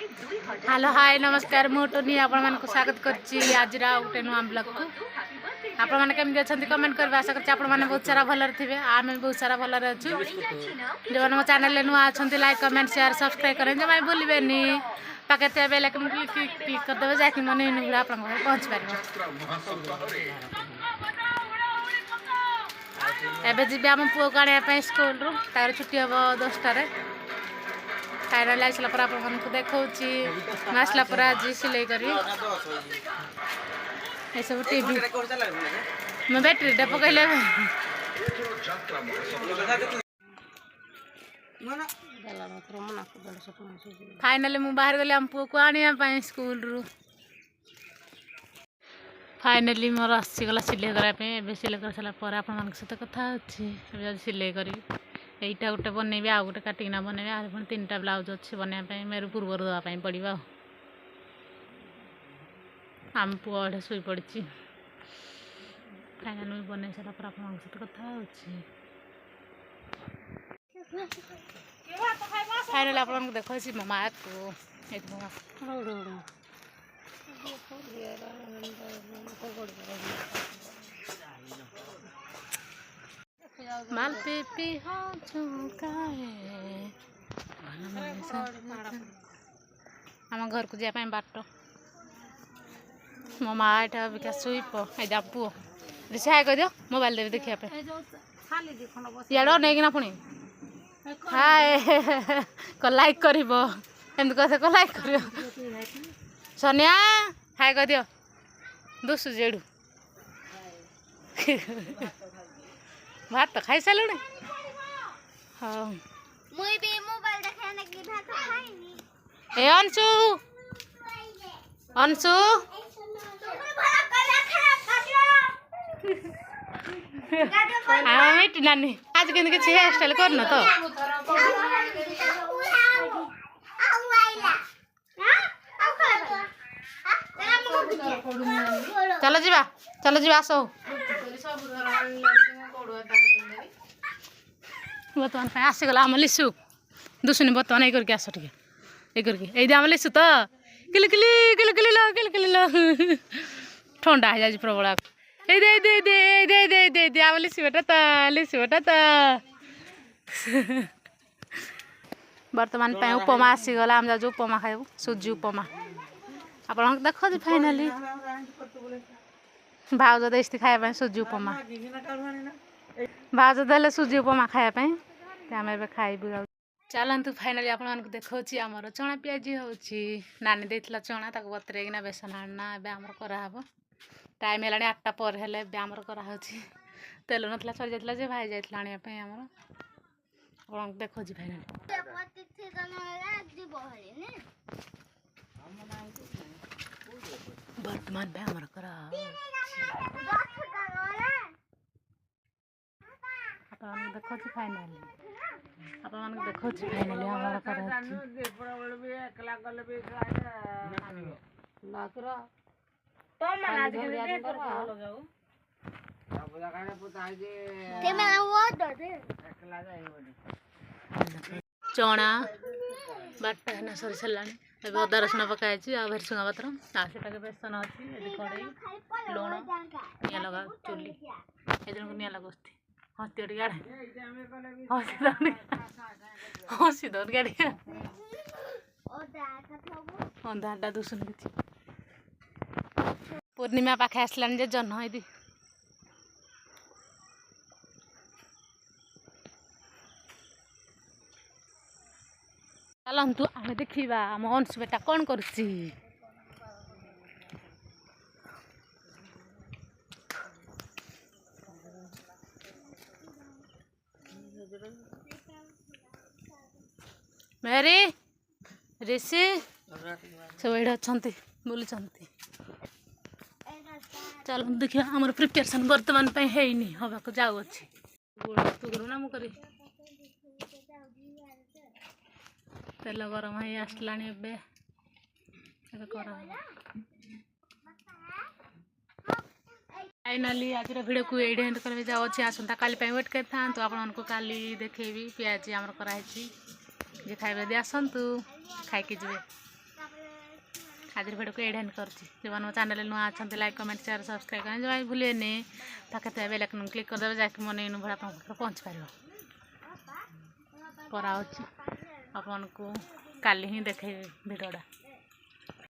Hello hi नमस्कार मुझे आपण मानक स्वागत करछि आज गोटे नुआ ब्लॉग को आपण माने केमि अछंती कमेंट करबा आशा करछि आपण माने बहुत सारा भलर थिबे आमे बहुत सारा भलर अछु जो मो चैनल ले नुआ अछंती लाइक कमेंट शेयर सब्सक्राइब करें जे माय बोलिबेनी पाकेते बेल आइकन क्लिक कर देबे जाकि मने नुरा आपण घर पहुंच पारिबो एबे जिबे हम पुओ काढे पे स्कूल रो तार छुट्टी हबो 10 टा रे फाइनल आसला पर आप देखा आसला पर आज सिलाई करी ये सब टीवी मैं बैटरी टा पकड़े फाइनली मुझे बाहर गली आम पुओ को आने स्कूल रू फाइनली मोर आसीगला सिलाई कराया सिलाई कर सारा आप सहित कथा सिलाई करी यहीटा गोटे बनैबे आ गोटे काटिना बनैबे आ पुणी 3टा ब्लाउज अच्छे बनवाई मेरे पूर्व देवाई पड़ा आम पुआ अढ़े शुई पड़ी फाइनाल भी बन सारा पर आप सहित कथा फाइनाल आप देखा मो माँ को माल पे हाँ झुमका है आम घर को जाए बाट मो माँ यहाँ बिका शुप जा पुओ ऋषि हाय कह दियो मोबाइल देवी देखा इड़ा नहीं पुणी हाय क लाइक कर कहे क लाइक कर सोनिया हाय कह दियो दुसु जेड़ू भात तो खाई सारे हाँ ए अंशु अंशु मीट नानी आज के हेयर स्टाइल कर तो चलो जीवा आसो बर्तमान आसीगला आम लिसु दुसुनी बर्तमान ये करके आस टे ये करके ये आम लिसु तो किल किल किल किल किल किल ठंडा हो जाए प्रबल ये दे दे दे दे दे दे दे आम लिसु बेटा तो बर्तमान उपमा आसीगला आम जाऊ उपमा खाइबू सुजी उपमा आप देख फाइनाली भाउज देती खाया सुजी उपमा भाउज देले सुजी उपमा खायापी आम ए खाइबू चलतु फाइनाली आप देखा आमर चना पियाजी हो नानी देला चना बतरेकिना बेसन आना एमर कराब टाइम है 8टा पर हेले आमर कराऊँ तेल नाला सरी जाता भाई जाता आनापी आमर आप देखा फाइनाली वर्तमान पे आमर करा देखा फाइनाली आप देखा फाइनाली आमर करा चना बाटा है सरी सारा अदा रसुण पकाई भेरसुंगा पत्र आटा बेसन अच्छी कड़े लुण निआ लगा चुली ये निआ लगुस्ती हसी टे गाड़े हसी दौड़ गाड़ी अंधा दुसुन कि पूर्णिमा पाखे आसलानी जे जह्न ये चलतु आम देखा आम अंशु बेटा कौन कर मेरी ऋषि सब ये अच्छा बुलूँ चल देखिए आम प्रिपेरेसन बर्तमान है हवा को जाऊ अच्छी तू करू ना मुझे तेल गरम हो आसला फाइनाली आज भिडियो को ये एंड कर जाऊँगी आसंता काली वेट कर था आपको काली देखेबी पियाजी आमर कराई जे खाइबे दे आसतु खाई जी आज भिडियो को एड एंड करछि जो मन चैनल नुआ अच्छा लाइक कमेंट शेयर सब्सक्राइब करने जमा भूलेनि पाखे थे बेल आइकन क्लिक करदेवे जाकि मन इन भाई आप पहुँच पार कराऊँ आपको काली ही देखे भिडियोटा।